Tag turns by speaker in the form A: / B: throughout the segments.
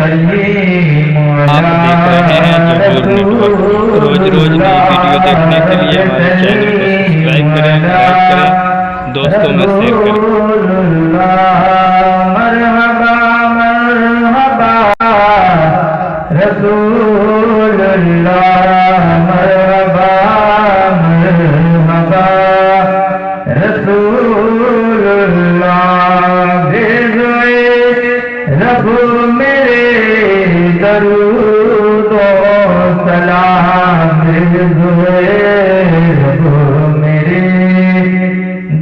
A: आप देख रहे हैं जबूर नेटवर्क। रोज रोज नई वीडियो देखने के लिए हमारे चैनल को सब्सक्राइब करें, लाइक करें, दोस्तों में शेयर करें।
B: मरहबा मरहबा रसूलुल्लाह, मरहबा मरहबा रसूलुल्लाह। भेजोए रब मेरे दरूद और सलाम, भेजोए रब मेरे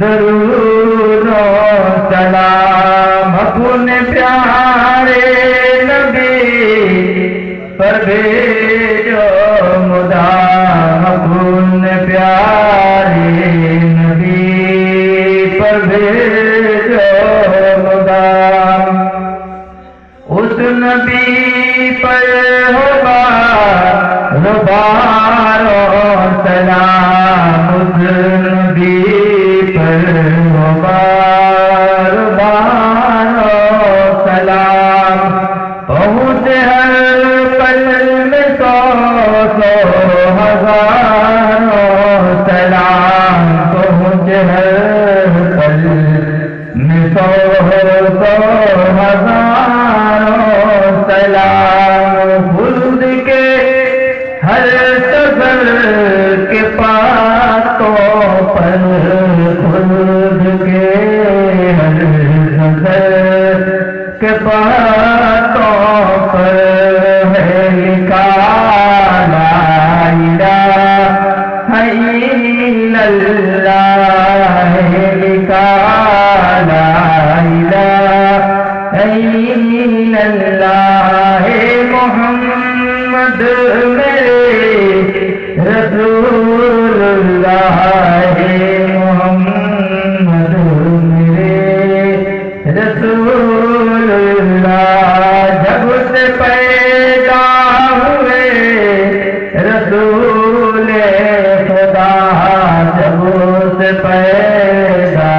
B: दरूद और सलाम। अपने प्यारे नबी पर भेजो मुदाम, अपने प्यारे नबी पर भेजो मुदाम। उस नबी पर होगा रुबारो सलाम, उस नबी पर होगा रुबारो सलाम। पहुँच हर पल में सौ हजारों सलाम, पहुँच हर पल में सौ हजारों सलाम। खुद के हर सफर के पातों पर, खुद के हर सफर के पातों पर है लिखा ला इलाहा इल्लल्लाह, है लिखा ला इलाहा इल्लल्लाह। है मोहम्मद मेरे रसूलुल्लाह, है मोहम्मद मेरे रसूलुल्लाह। जब से पैदा हुए रसूल खुदा, जब से पैदा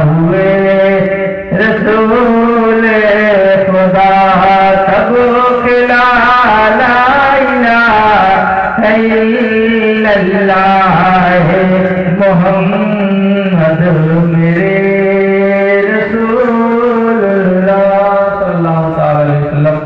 B: हुए रसूल खुदा, तब खिला ला इलाहा इल्लल्लाह। है मोहम्मद मेरे रसूलुल्लाह सल्लल्लाहु अलैहि वसल्लम।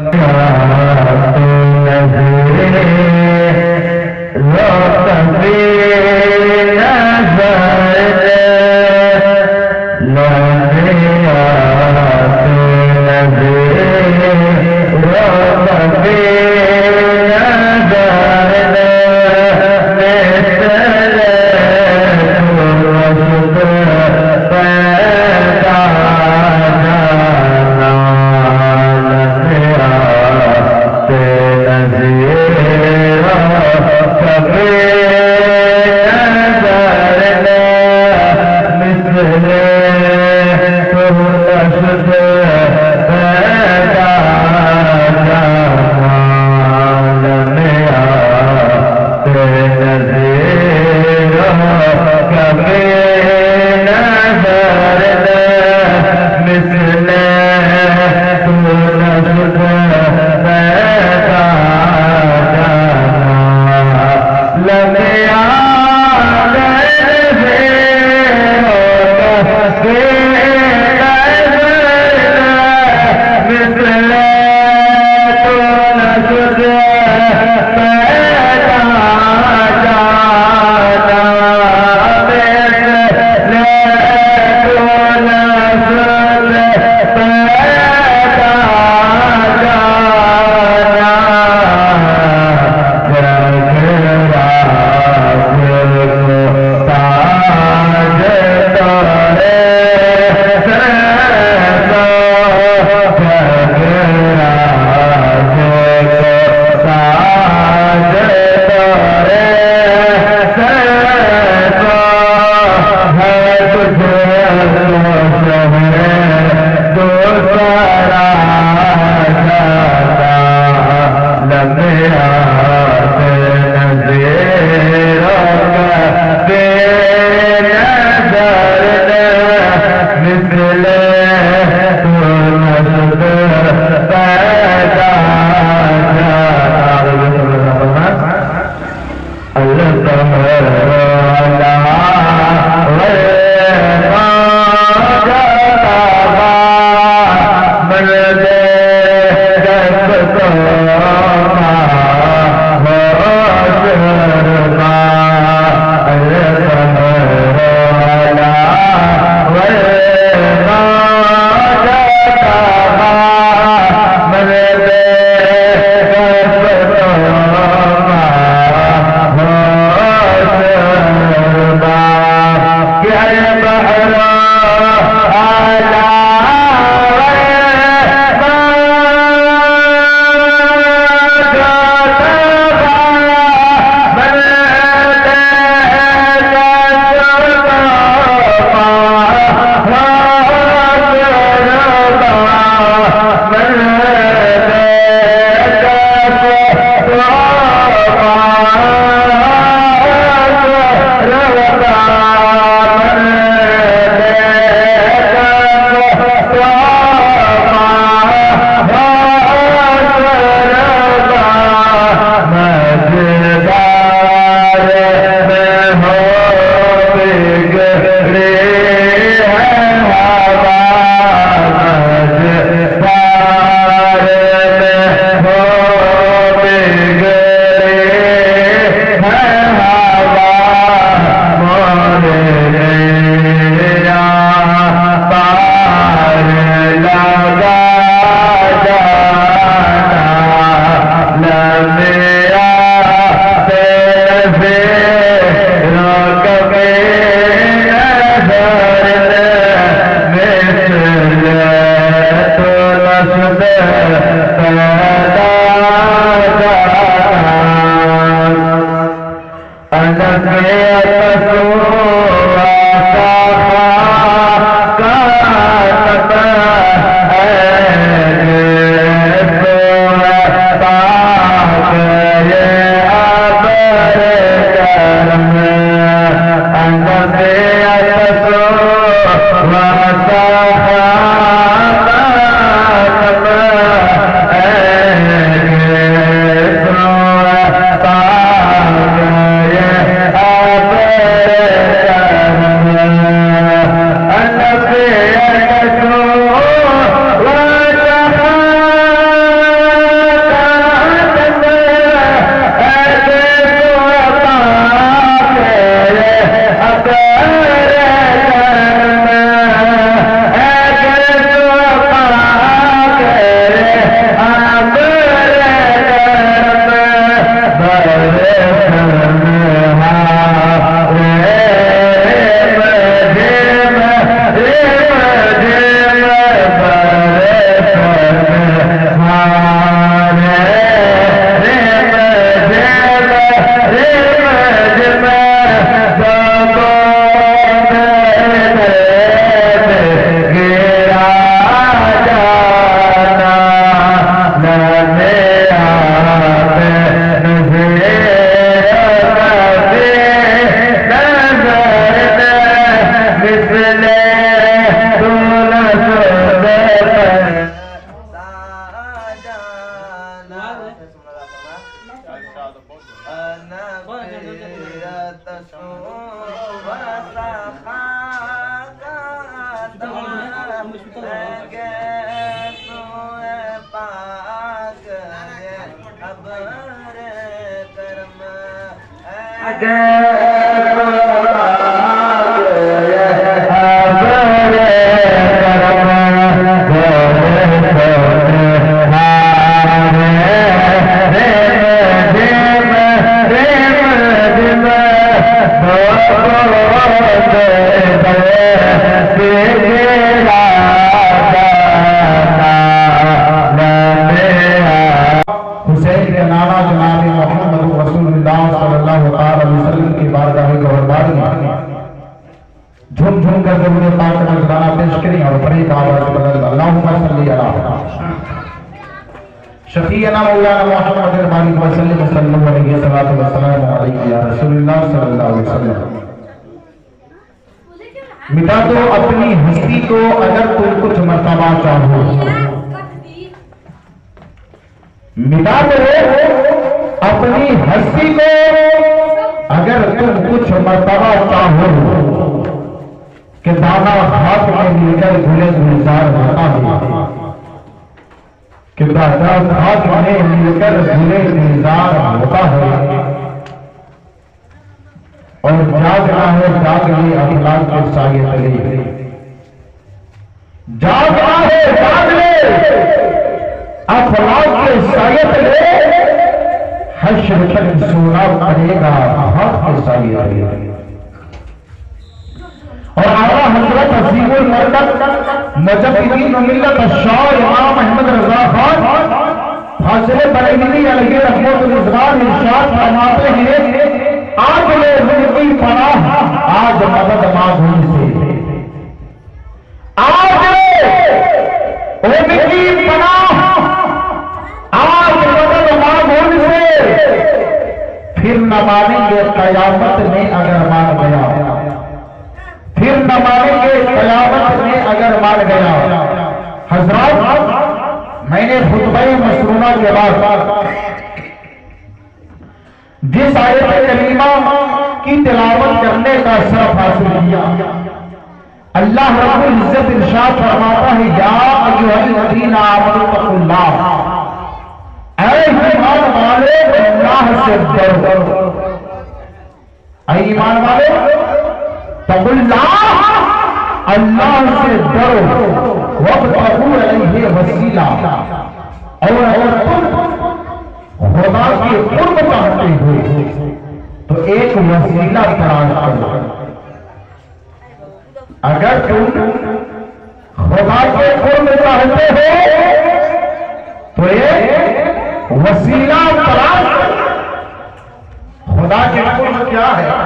B: झुम झुम कर जरूर पाक का गाना पेश करें और बड़ी आवाज बदल अल्लाहुम्मा सल्ली अला शफीअना मौलाना मुहम्मद बानी वसल्लम अलैहि सल्लल्लाहु अलैहि या रसूलुल्लाह सल्लल्लाहु अलैहि वसल्लम। मिटा दो अपनी हस्ती को अगर तुम कुछ मर्तबा चाहो, मिटा दो अपनी हस्ती को अगर तुम कुछ मर्तबा चाहो, कि दाना हाथ में लेकर गुले गुलजार होता है, कि दाना हाथ में लेकर गुले गुलजार होता है, और जागना है जाग ले अखलाक के साये तले, जागना है जाग ले अखलाक के साये तले, हश्र तक सोना पड़ेगा हाथ के साये तले। और आला हजरत अजीमुल मरकत मुजद्दिदीन मिल्लत शाह इमाम अहमद रजा खान फाजिल बरेलवी अलैहि रहमतुल इज़हार इरशाद फरमाते हैं, आज ले उनकी पनाह आज मदद मांग से, आज उनकी पनाह आज मदद मांग से, फिर न मानेंगे कयामत में अगर मान गया, फिर न मानेंगे कयामत में अगर मान गया। हजरात, मैंने खुतबा मसरूना के बाद जिस आयत करीमा की तिलावत करने का शरफ हासिल किया, अल्लाह रब्बुल इज्जत इरशाद फरमाता है, या अय्युहल्लज़ीना आमनू तक़ुल्लाह, ऐ ईमान वाले अल्लाह से डरो, ऐ ईमान वाले तक़ुल्लाह, अल्लाह से डरो, वब्तगू इलैहि वसीला, और अगर तुम खुदा के कुर्ब चाहते हो तो एक वसीला तलाश करो। अगर तुम खुदा के कुर्ब चाहते हो तो एक वसीला तलाश करो। खुदा के कुर्ब क्या है ना?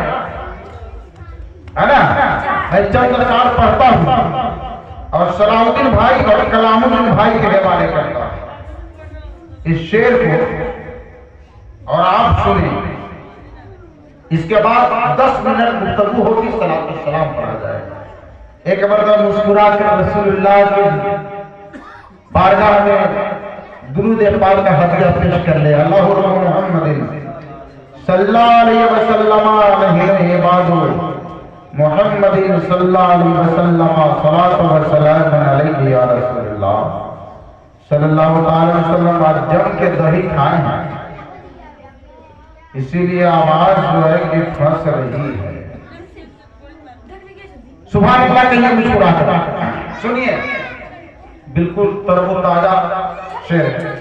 B: मैं चंद साल पढ़ता हूं और सलाउद्दीन भाई और कलामुद्दीन भाई के हवाले करता हूं इस शेर को, और आप सुने, इसके बाद 10 मिनट गुफ्तगू होगी, सलाम पढ़ा जाएगा। एक मर्तबा मुस्कुरा कर रसूलुल्लाह के बारगाह में दुरूद पाक का हदिया पेश कर ले। अल्लाहु मुहम्मदिन सल्लल्लाहु अलैहि वसल्लम अलैहि बादु मुहम्मदिन सल्लल्लाहु अलैहि वसल्लम सलातो व सलाम अलैहि या रसूलुल्लाह सल्लल्लाहु अलैहि वसल्लम। आज जम के दही खाए हैं, इसीलिए आवाज जो है कि फंस रही है। सुभान अल्लाह कहिए मुस्कुराकर। सुनिए, बिल्कुल तरोताजा शेर है,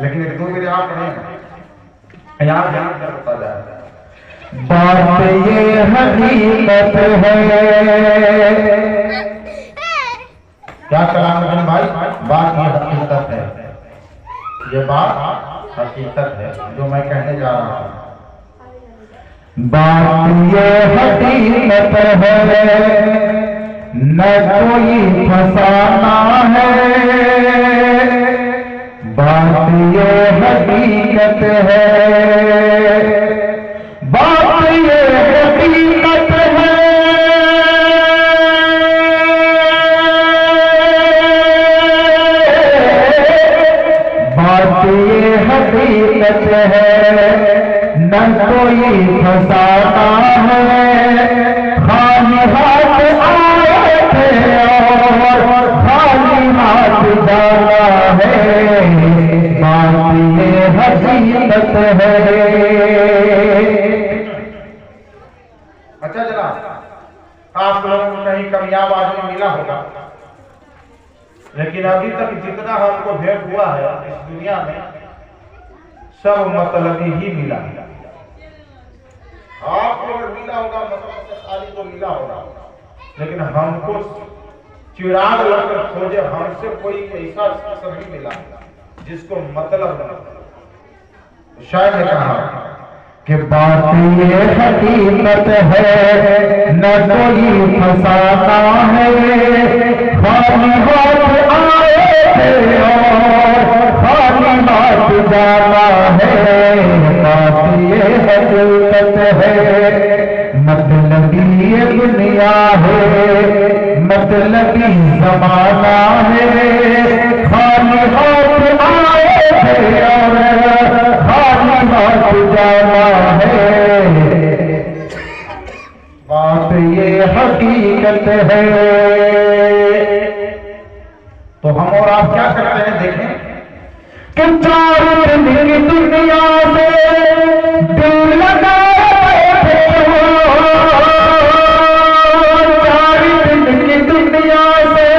B: लेकिन एक दो मेरे आप नहीं याद ध्यान कर बता जाए। बात ये हकीकत है, क्या कलाम भाई, बात ये हकीकत है, ये बात हकीकत है जो मैं कहने जा रहा हूं। बात ये हकीकत है, न कोई फसाना है, बात ये हकीकत है, बात ये हकीकत है, बात ये हकीकत है न कोई फसाना है, खाली हाथ आए थे और खाली हाथ जाना है, बात ये हकीकत है। अच्छा जरा आप लोगों को कहीं कामयाब आदमी मिला होगा, लेकिन अभी तक जितना हमको भेंट हुआ है इस दुनिया में सब मतलबी ही मिला है। आपको अगर मिला होगा मतलब से खाली तो मिला होगा, लेकिन हमको चिराग लगकर खोजे हमसे कोई ऐसा नहीं मिला जिसको मतलब न। शायद ने कहा कि बात ये हकीकत है न कोई फसाना है, खाली हाथ आए थे और खाली हाथ जाना है, बात ये हकीकत है। मतलबी ये दुनिया है, मतलबी जमाना है, खाली हाथ आए थे और खाली हाथ जाना है, बात ये हकीकत है। तो हम और आप क्या करते हैं देखें कि चार दिन की दुनिया से दिल लगाए बैठे हो, चार दिन की दुनिया से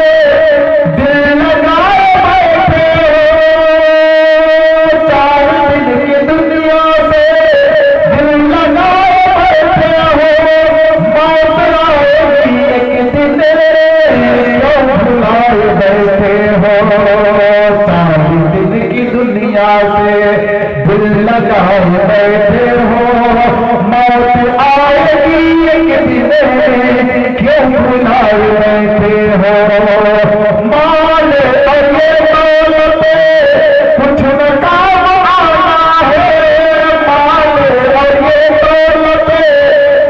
B: दिल लगाए बैठे हो, चार दिन की दुनिया से दिल लगाए बैठे हो, मौत आएगी एक दिन क्यों भुलाए बैठे हो, चार दिन की दुनिया से दिल लगाए बैठे हो, मौत आएगी एक दिन क्यों भुलाए बैठे हो, माल और ये दौलत कुछ न काम आना है, माल और ये दौलत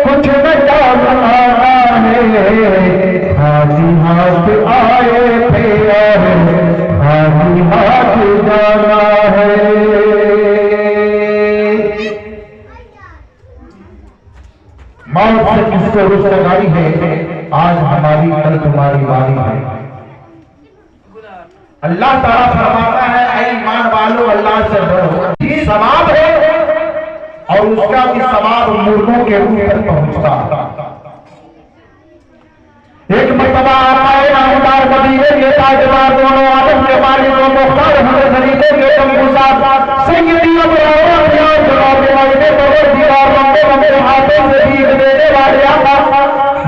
B: कुछ न काम आना है, खाली हाथ आए थे और खाली हाथ जाना है। मौत से किसको रुस्तगारी है, आज हमारी कल तुम्हारी बारी है। अल्लाह ताला फरमाता है ऐ ईमान वालों अल्लाह से डरो, सवाब है और उसका भी सवाब मुर्दों के रूप तक पहुंचता। एक मरतबा आए नामदार मदीने के ताजदार दोनों आदम के मालिक और मुख्तार हमें खरीदे के कमूसात सैयदी अबरार जनाब वालिद परवरदिगार लंबे लंबे हाथों से भीख देने वाले आका,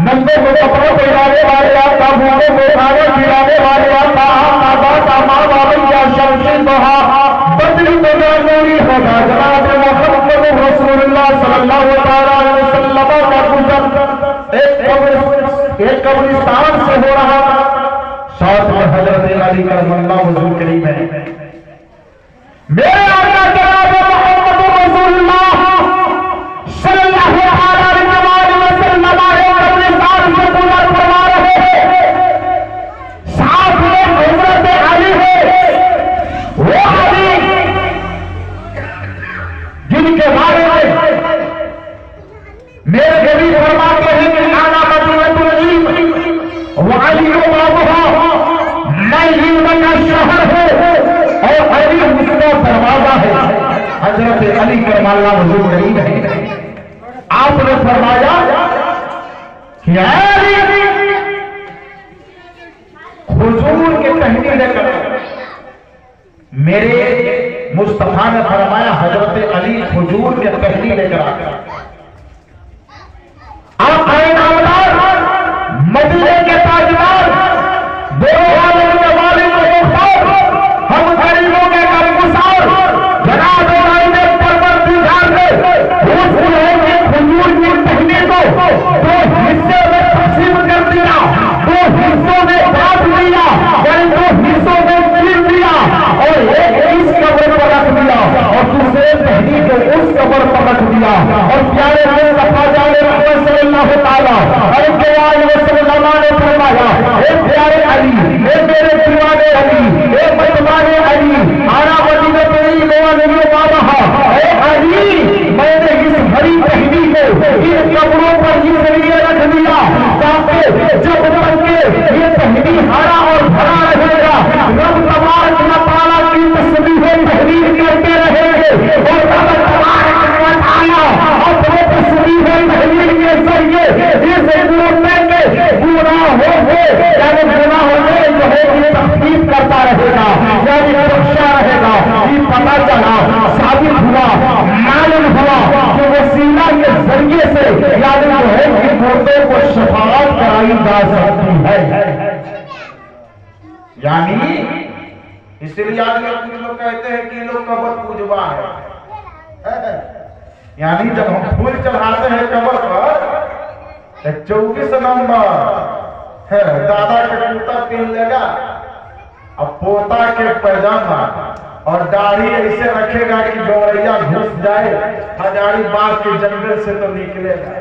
B: नंगे को कपड़ों पहनाने वाले आका, भूखे को खाने खिलाने वाले आका, माता माँ बाबैया शमशी बहा बदली तो नूरी होगा जनाब मोहम्मद रसूलुल्लाह सल्लल्लाहु अलैहि वसल्लम का गुजर एक कब्रिस्तान से हो रहा था, साथ में हजरत अली करमल्लाहु वजहू करीम है। मेरे आका जनाब मोहम्मद रसूलुल्लाह सल्लल्लाहु अलैहि वसल्लम कब्रिस्तान से गुजर फरमा रहे हैं, साथ में हजरत अली है, वो अली जिनके बारे में मेरे नबी फरमाते हैं कि आना वाली मैं इल्म का शहर है और अली उसका दरवाजा है। हजरत अली करमल्लाहु वजहू करीम है। आपने फरमाया कि अली हुजूर के कहने लेकर मेरे मुस्तफा ने फरमाया हजरत अली हुजूर के कहने लेकर आकर आप आए नामदार मदीने के ताजदार दोनों आलम के मालिक और मुख्तार हम गरीबों के कमकुसार जनाब वालिद परवरदिगार ने उस के हुजूर की कहने को दो हिस्से में तकसीम कर दिया, दो हिस्सों में बांट दिया, दो हिस्सों में चीर दिया और एक इस कब्र पर रख दिया और दूसरे कहनी को उस कब्र पर रख दिया और प्यार
C: जब तक के ये तहरीर हरा और भरा रहेगा, रब तबारक व तआला की तस्बीह तहरीर करते रहेंगे और रब तबारक व तआला अपने तस्बीह तहरीर के जरिए इस गुनाह के गुनाहों से यानी गुनाहों से जो है ये तखफीफ करता रहेगा, यानी रक्षा रहेगा। ये पता चला, साबित हुआ, मालूम हुआ कि वसीला के जरिए से यानी जो है कि मुर्दे को शफाअत कराई जा सकती है।
B: यानी इसलिए आज कुछ लोग कहते हैं कि लोग कब्र पूजवा है। यानी जब हम फूल चढ़ाते हैं कब्र पर, 24 नंबर है दादा का कुर्ता पहन लेगा, अब पोता के पैजामा और दाढ़ी ऐसे रखेगा कि गौरैया घुस जाए, हजारी बाग के जंगल से तो निकलेगा।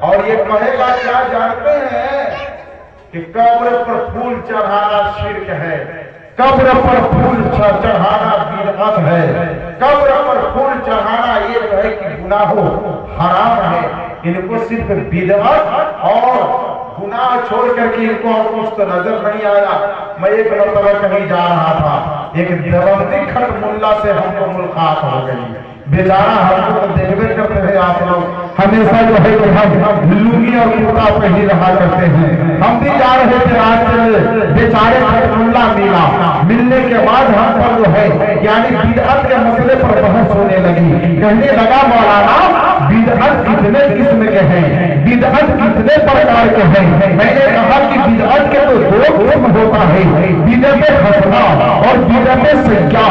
B: और ये कहेगा क्या जानते हैं कि कब्र पर फूल चढ़ाना शिर्क है, कब्र पर फूल चढ़ाना बिदअत है, कब्र पर फूल चढ़ाना ये है कि गुनाह हराम है। इनको सिर्फ बिदअत और गुनाह छोड़ करके इनको और कुछ तो नजर नहीं आया। मैं एक मरतबा कहीं जा रहा था, एक देवबंदी खट मुल्ला से हमको मुलाकात हो गई। बेचारा हमको तो देखते करते हैं आप लोग, हमेशा जो है कि हम लुंगी और कुर्ता पहन रहा करते हैं। हम भी जा रहे थे रास्ते में, बेचारे खट मुल्ला मिला। मिलने के बाद हम पर जो है यानी बिदअत के मसले पर बहस होने लगी। कहने लगा मौलाना बिदअत कितने किस्म के हैं, बिदअत कितने प्रकार के हैं। मैंने कहा कि बिदअत के तो दो किस्म होता है, बिदअत हसना और बिदअत सय्या।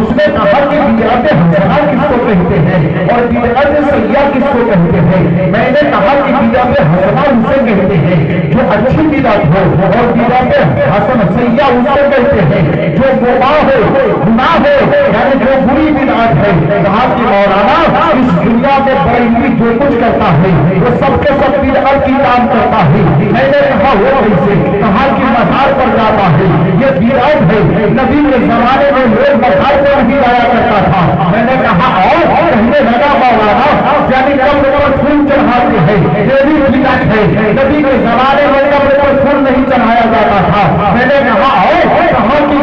B: उसने कहा कि बिदअत हसना किसको कहते हैं और बिदअत सय्या किसको कहते हैं। मैंने कहा कि बिदअत हसना उसे कहते हैं जो अच्छी बिदअत हो, और बिदअत हसन सय्या उसे कहते हैं जो मुबाह हो, गुनाह हो, यानी जो बुरी बिदअत है। कहा कि मौलाना इस दुनिया में बरेलवी जो कुछ करता है वो सबके सब बिदअत की काम करता है। मैंने कहा वो कैसे? कहा कि मज़ार पर जाता है, ये बिदअत है। नबी के जमाने में लोग मज़ार पर नहीं जाया करता था। मैंने कहा और कहने लगा मौलाना यानी कब्र पर फूल चढ़ाते हैं, ये भी बिदअत है। नबी के जमाने में कब्र पर फूल नहीं चढ़ाया जाता था। मैंने कहा और कहा कि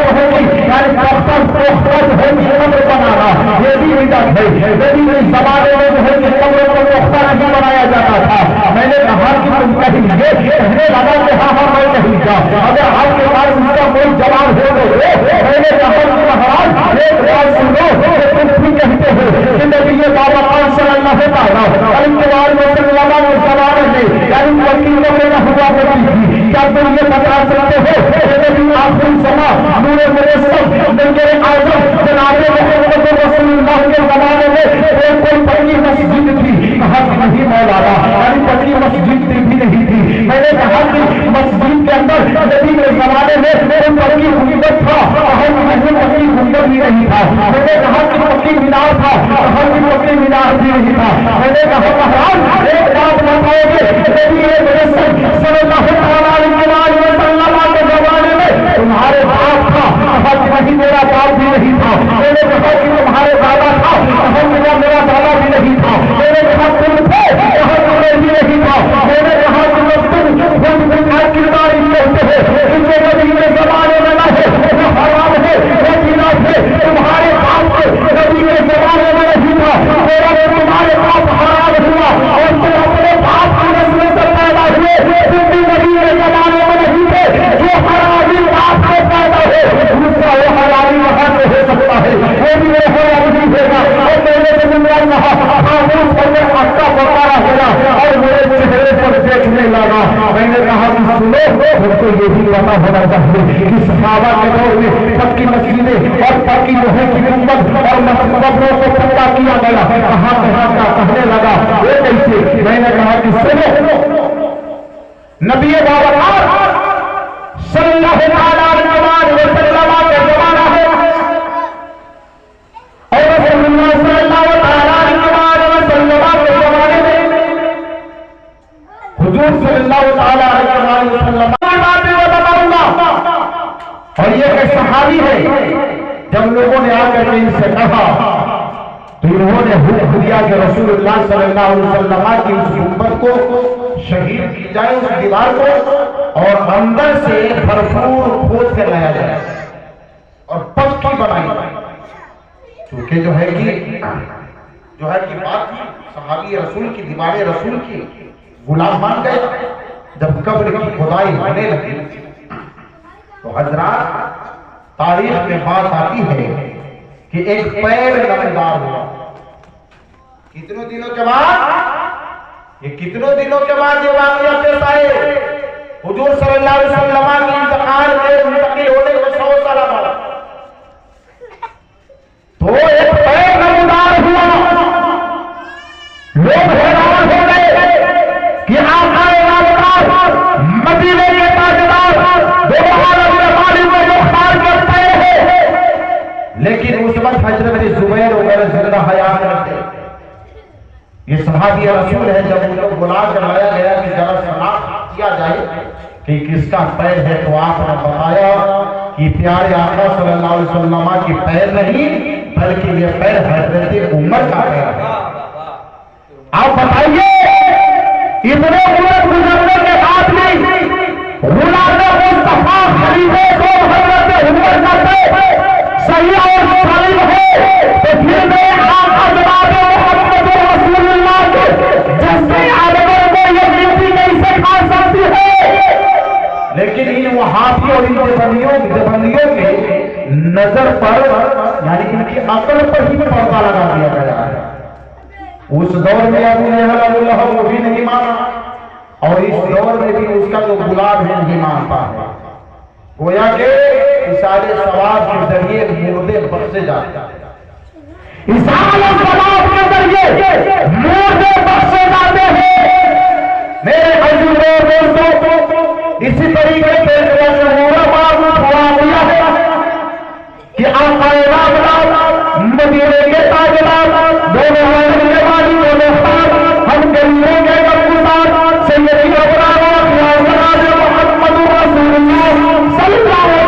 B: यानी कब्र बनाना ये भी बिदअत है। नबी के जमाने में जो है कि कब्र पर पुख्ता नहीं बनाया जाता था। मैंने कहा कि तुम कहेंगे, कहने लगा कि हाँ मैं कहूँगा, अगर आपके पास इसका कोई जवाब हो तो मैंने कहा कि महाराज एक बात सुनो, तुम भी कहते हो कि नबी बाबा सल्लल्लाहु अलैहि वसल्लम के जमाने में यानी वकीलों में न हुआ करती थी। क्या तुम ये बता सकते हो कि नबी आखिरी समा नूरे मुरस्सम नबी आज़म जनाब मोहम्मद रसूलुल्लाह के जमाने में कोई बड़ी मस्जिद थी? कहा कि नहीं मौलाना, यानी बड़ी मस्जिद भी नहीं थी। मैंने कहा कि मस्जिद के अंदर नबी के जमाने में कोई बड़ी गुंबद था? कहा कि नहीं बड़ी गुंबद भी नहीं था। मैंने कहा कि पक्की मीनार था? कहा कि पक्की मीनार भी नहीं था। मैंने कहा महाराज एक बात बताओगे, नबी सल्लल्लाहु अलैहि वसल्लम के जमाने में तुम्हारे बाप था? कहा कि नहीं मेरा बाप भी नहीं था। मैंने कहा कि तुम्हारे दादा था? कहा कि मेरा दादा भी नहीं था। मैंने कहा तुम थे? कहा तुम्हें भी नहीं था। मैंने कहा कि तुम किरदार कहते हो इनके नबी के जमाने में न हो, वो हराम है, वो बिदअत है। तुम्हारे बाप के नबी के जमाने में नहीं था, मेरा तुम्हारे बाप हराम हुआ और तुम अपने बाप की नस्ल से पैदा हुए, तुम भी नबी के जमाने में नहीं थे। जो हरामी बाप से पैदा हो दूसरा वो हरामी वहां से हो सकता है, वो भी वो हरामी नहीं होगा। और मैंने तो कहा आपका बकारा होगा और मेरे चेहरे पर देखने लगा। मैंने कहा कि सुनो, हमको ये भी पता होना चाहिए कि सहाबा के दौर में पक्की मस्जिदें और पक्की लोहे की गुंबद और कब्रों को पक्का किया गया। कहाँ का कहने लगा वो कैसे? मैंने कहा कि सुनो, नबी बाबा सल्लल्लाहु अलैहि वसल्लम के जमाना है और रसूलुल्लाह सल्लल्लाहु अलैहि वसल्लम के जमाने में हुजूर सल्लल्लाहु अलैहि वसल्लम बताऊंगा। और ये एक सहाबी है, जब लोगों ने आकर के इनसे कहा तो इन्होंने हुक्म दिया कि रसूलुल्लाह सल्लल्लाहु अलैहि वसल्लम की उस गुंबद को शहीद की जाए उस दीवार को और अंदर से भरपूर खोद कर लाया जाए और पक्की बनाई। क्योंकि जो है कि बात की सहाबी रसूल की, दीवार रसूल की गुलाम मान गए। जब कब्र की खुदाई होने लगी तो हजरात तारीख में बात आती है कि एक पैर नमदार हुआ। कितनों दिनों के बाद ये वाकया पेश आए। हुजूर सल्लल्लाहु अलैहि वसल्लम की इंतकाल के मुंतकिल होने को 100 साल बाद तो एक पैर नमदार हुआ। लोग हैरान हो गए कि आका मदीने के ताजदार दो आलम के मालिक में मुख्तार करते हैं। लेकिन उस वक्त हजरत जुबैर वगैरह जिंदा हयात रहते। ये सहाबी रसूल है। जब उनको बुला कर लाया गया कि जरा शनाख्त किया जाए कि किसका पैर है, तो आपने बताया कि प्यारे आका सल्लल्लाहु अलैहि वसल्लम की पैर नहीं बल्कि ये पैर हजरत उमर का पैर है। आप बताइए इतने उम्र गुजरने के बाद भी गुलाम मुस्तफा खलीफे को हजरत उमर का पैर सही और सालिम है, तो फिर मैं आका जनाब मोहम्मद रसूलुल्लाह के जैसे आदमी को ये गिनती कैसे खा सकती है। लेकिन इन वहाबी और इन देवबंदियों के नजर पर यानी इनकी अकल पर ही पर्दा लगा दिया गया है। उस दौर में अबू वो भी नहीं माना और इस दौर में भी उसका जो गुलाम है नहीं मानता है। गोया के इशारे सवाब के जरिए मुर्दे बख्शे जाते हैं। इशारे सवाब के जरिए मुर्दे बख्शे जाते हैं। मेरे अजीजों दोस्तों, इसी तरीके से कि आका मदीने के ताजदार दोनों हम गरीबों के गमगुसार सैयदी अबरार मोहम्मद रसूलुल्लाह सल्लल्लाहु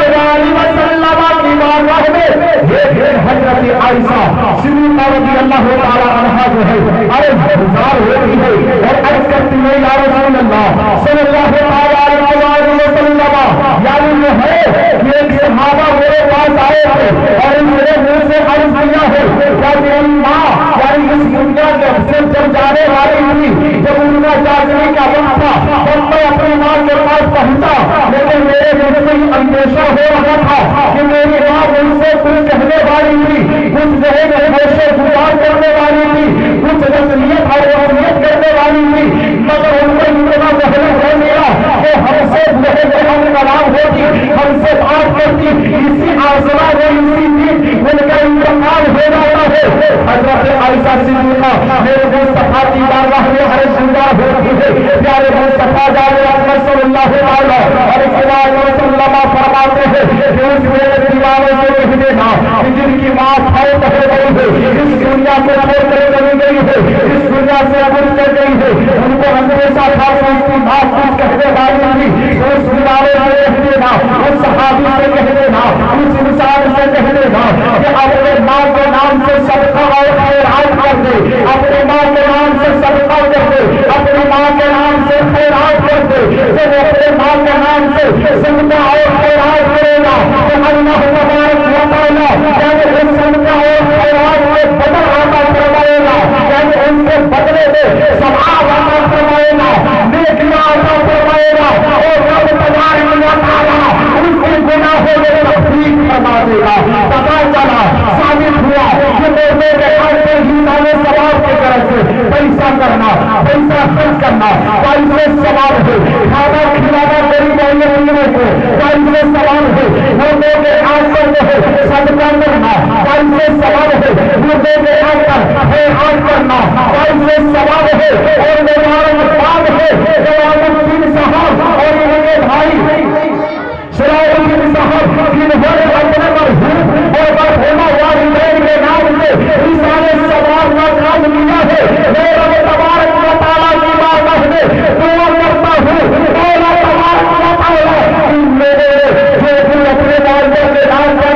B: अलैहि वसल्लम की बारगाह में ये हजरत आयशा सिद्दीक़ा रज़ियल्लाहु ताला अन्हा जो है अरे गुजार हो रही है और अर्ज करती है या रसूल अल्लाह सल्लल्लाहु अलैहि वसल्लम, यानी ये है कि एक सहाबा मेरे पास आए थे और मेरे मुंह से अर्ज किया है क्या मेरी माँ यानी इस दुनिया से जब जाने वाली हुई, जब उनका जागने का वक्त था तब मैं अपनी माँ के पास पहुंचा, लेकिन मेरे मुझ से अंदेशा हो रहा था कि मेरी माँ मुझसे कुछ कहने वाली थी, कुछ जो है गुजार करने वाली थी, कुछ रसमियत और वसीयत करने वाली थी, मगर उनको इतना पहले हो गया कि हमसे हम कलाम होती, हमसे बात करती, इसी आसरा में इसी उनका इंतकाल हो जाता है। हजरत आयशा सिद्दीक़ा मेरे मुस्तफा की बारगाह में हर गुजार हो रही है। प्यारे मुस्तफा जाने सल्लल्लाहु अलैहि वसल्लम फरमाते हैं कि उस मेरे दीवारों से कह देना कि जिनकी माँ फौत हो गई है, इस दुनिया को छोड़ कर चली गई है, इस दुनिया से गुजर कर गई है, उनको हमेशा खास उसकी माँ कुछ कहने वाली थी, उस दीवारों से कह देना, उस सहाबी से कह देना, उस इंसान से कह देना कि अपने माँ के नाम से सबका और खैरात कर दे, अपने माँ के नाम से सबका कर दे, अपनी माँ के नाम से खैरात कर दे। जब अपने माँ के नाम से सबका और खैरात करेगा तो अल्लाह तबारक व तआला यानी उस सबका और खैरात में बदल आता फरमाएगा, यानी उनके बदले में सवाब आता फरमाएगा, नेकियां आता फरमाएगा और रब तबारक व तआला उनके गुनाहों में तफरीक फरमा देगा। पता चला साबित हुआ कि मेरे के हिसाब सवाब के तरफ से पैसा करना, पैसा खर्च करना पैसे सवाल है, खाना खिलाना गरीब लोगों को पैसे सवाल है, मुर्दे के हाथ पर जो है सदका करना पैसे सवाल है, मुर्दे के हाथ पर खैरात करना पैसे सवाल है। और मेरा बात है जलालुद्दीन साहब और उनके भाई सलाउद्दीन साहब जिन्होंने अपने मरहूम और मरहूमा वालिदैन के नाम से रिसाले सवाल का काम किया है। मेरा तबारक व तआला की बारगाह में दुआ करता हूँ, मेरा तबारक व तआला मेरे जो अपने वालिदैन के नाम पर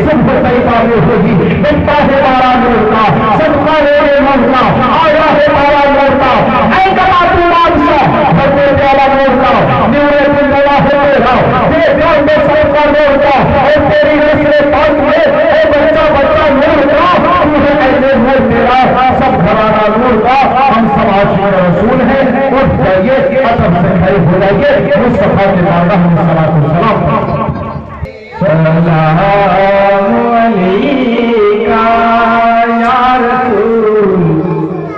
C: सुबह तैयबा में होगी, बनता है बारा नूर का, सदका मेरे नूर का, आया है बारा नूर का, ऐ कमातू बादशाह भरने वाला नूर का, नूरे जिंदला है तेरा, ये ध्यान में सबका नूर का, और तेरी नस्ल पाक में ए बच्चा बच्चा नूर का, तू है ऐसे नूर तेरा, सब घराना नूर का, हम सब आशिक रसूल हैं। उठ जाइए, अदब से खड़े हो जाइए, मुस्तफा के नाम हम सलात व सलाम। सलाम अलैका या रसूल,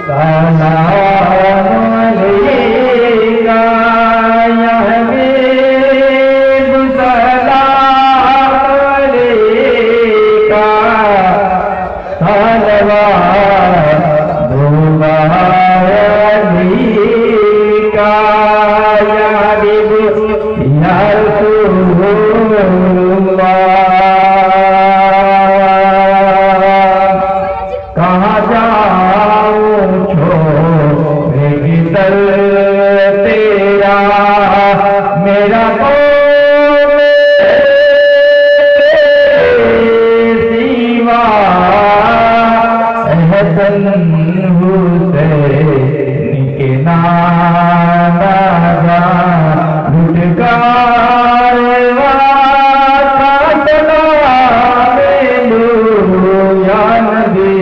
C: सलाम अलैका या हबीब, सलाम अलैका सलवात अलैका या हबीब या रसूलुल्लाह। कहाँ जाऊं छोड़े दर तेरा, मेरा कौन सिवा एहसन हुसैन के नाना जा लुटकारा काटना मेलू या नबी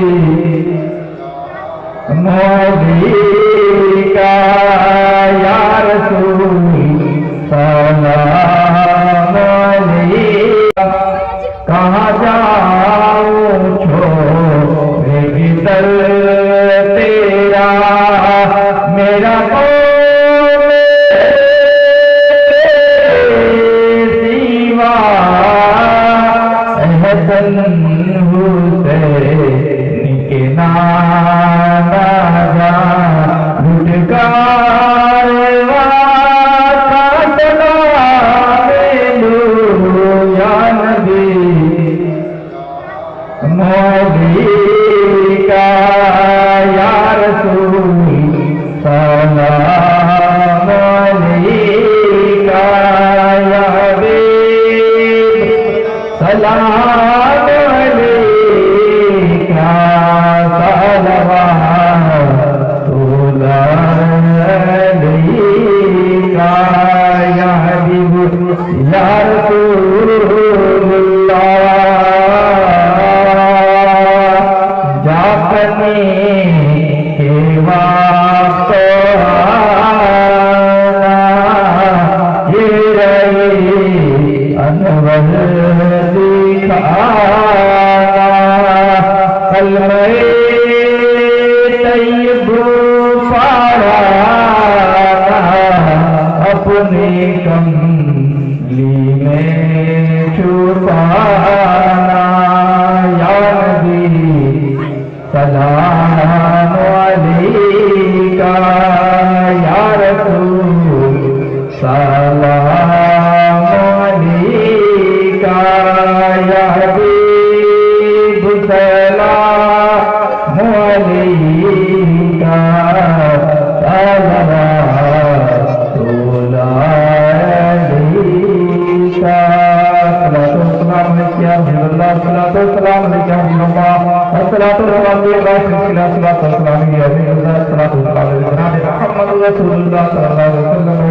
C: मोदी का या रसूल, सलाम अलैका। कहाँ जाऊं छोड़े दर तेरा, मेरा कौन सिवा एहसन हुसैन के नाना जा लुटकारा काटना मेलू या नबी मोदी का या रसूल, सलाम अलैका या हबीब, सलाम अलैका सलवातुल अलैका या हबीब या रसूलुल्लाह। जापने के वक्त आना, ये रहे अनवर दिखाना, कलमे तैयब पाराना, अपने कमली में छुपाना, या नबी सलाम अलैका या रसूल, सलाम अलैका या हबीब, सलाम अलैका सलवातुल अलैका। सलाम